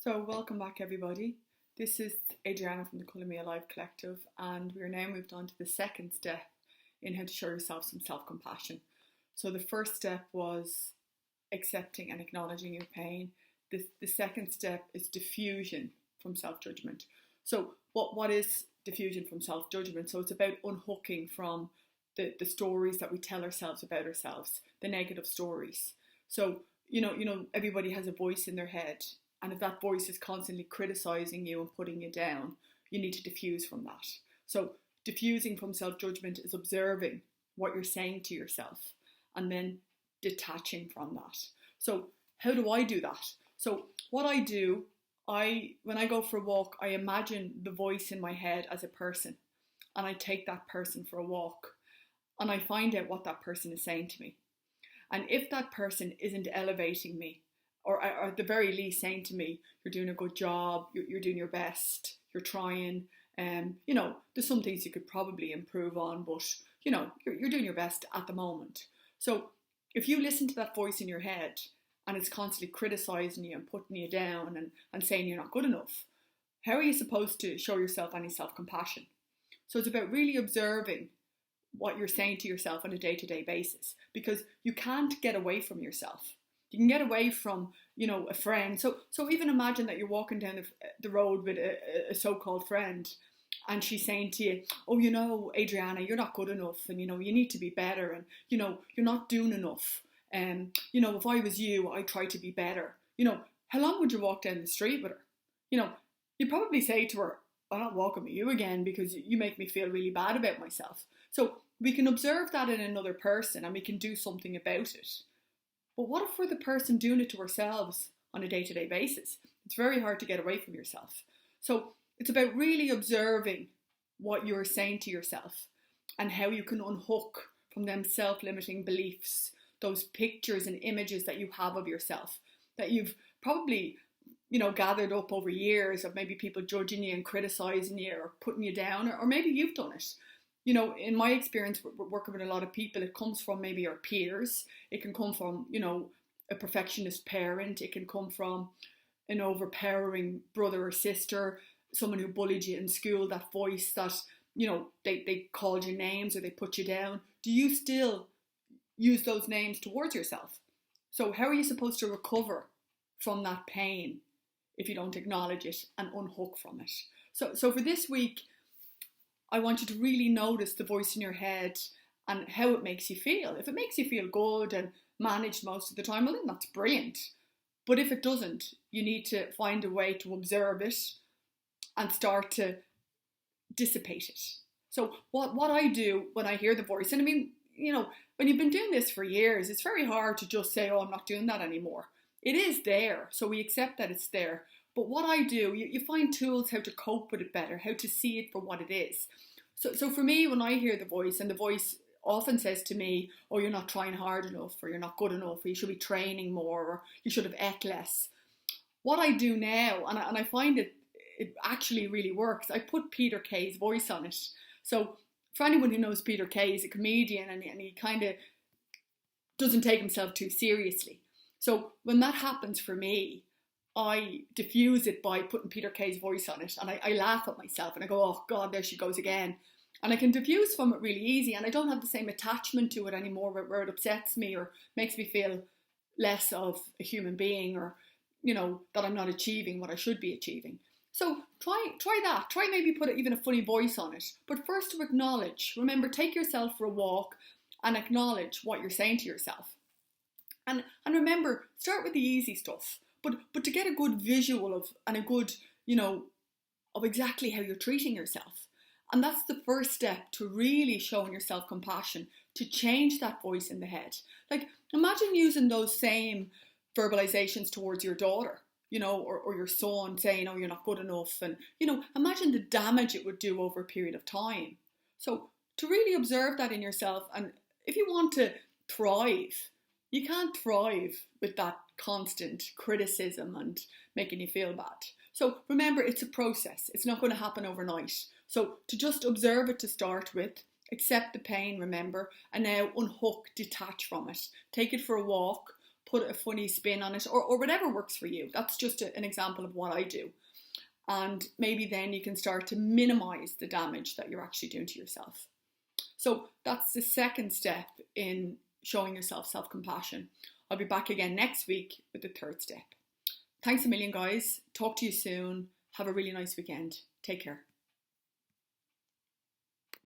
So, welcome back, everybody. This is Adrianna from the Colour Me Alive Collective, and we are now moved on to the second step in how to show yourself some self-compassion. So, the first step was accepting and acknowledging your pain. The second step is diffusion from self-judgment. So, what is diffusion from self-judgment? So, it's about unhooking from the stories that we tell ourselves about ourselves, the negative stories. So, everybody has a voice in their head. And if that voice is constantly criticizing you and putting you down, you need to diffuse from that. So diffusing from self-judgment is observing what you're saying to yourself and then detaching from that. So how do I do that? So what I do, when I go for a walk, I imagine the voice in my head as a person, and I take that person for a walk and I find out what that person is saying to me. And if that person isn't elevating me, or at the very least saying to me, you're doing a good job, you're doing your best, you're trying, there's some things you could probably improve on, but, you're doing your best at the moment. So if you listen to that voice in your head and it's constantly criticizing you and putting you down and saying you're not good enough, how are you supposed to show yourself any self-compassion? So it's about really observing what you're saying to yourself on a day-to-day basis, because you can't get away from yourself. You can get away from, a friend. So even imagine that you're walking down the road with a so-called friend, and she's saying to you, oh, Adrianna, you're not good enough, and, you need to be better, and, you're not doing enough. If I was you, I'd try to be better. How long would you walk down the street with her? You'd probably say to her, I'm not walking with you again because you make me feel really bad about myself. So we can observe that in another person and we can do something about it. But what if we're the person doing it to ourselves on a day-to-day basis? It's very hard to get away from yourself. So it's about really observing what you're saying to yourself and how you can unhook from them self-limiting beliefs, those pictures and images that you have of yourself that you've probably, gathered up over years of maybe people judging you and criticizing you or putting you down, or maybe you've done it. In my experience, we're working with a lot of people, it comes from maybe our peers. It can come from, a perfectionist parent. It can come from an overpowering brother or sister, someone who bullied you in school, that voice that, they called you names or they put you down. Do you still use those names towards yourself? So how are you supposed to recover from that pain if you don't acknowledge it and unhook from it? So for this week, I want you to really notice the voice in your head and how it makes you feel. If it makes you feel good and managed most of the time, well, then that's brilliant. But if it doesn't, you need to find a way to observe it and start to dissipate it. So what I do when I hear the voice, and I mean, when you've been doing this for years, it's very hard to just say, I'm not doing that anymore. It is there, so we accept that it's there. But what I do, you find tools how to cope with it better, how to see it for what it is. So for me, when I hear the voice, and the voice often says to me, you're not trying hard enough, or you're not good enough, or you should be training more, or you should have ate less. What I do now, and I find it actually really works, I put Peter Kay's voice on it. So for anyone who knows Peter Kay, he's a comedian, and he kind of doesn't take himself too seriously. So when that happens for me, I diffuse it by putting Peter Kay's voice on it, and I laugh at myself and I go, oh God, there she goes again. And I can diffuse from it really easy, and I don't have the same attachment to it anymore where it upsets me or makes me feel less of a human being, or, that I'm not achieving what I should be achieving. So try that. Try maybe put even a funny voice on it. But first to acknowledge. Remember, take yourself for a walk and acknowledge what you're saying to yourself. And remember, start with the easy stuff. But to get a good visual of, and a good, of exactly how you're treating yourself. And that's the first step to really showing yourself compassion, to change that voice in the head. Like, imagine using those same verbalizations towards your daughter, or your son, saying, you're not good enough. And, imagine the damage it would do over a period of time. So to really observe that in yourself, and if you want to thrive, you can't thrive with that constant criticism and making you feel bad. So remember, it's a process. It's not going to happen overnight. So to just observe it to start with, accept the pain, remember, and now unhook, detach from it. Take it for a walk, put a funny spin on it, or whatever works for you. That's just an example of what I do. And maybe then you can start to minimize the damage that you're actually doing to yourself. So that's the second step in showing yourself self-compassion. I'll be back again next week with the third step. Thanks a million, guys. Talk to you soon. Have a really nice weekend. Take care.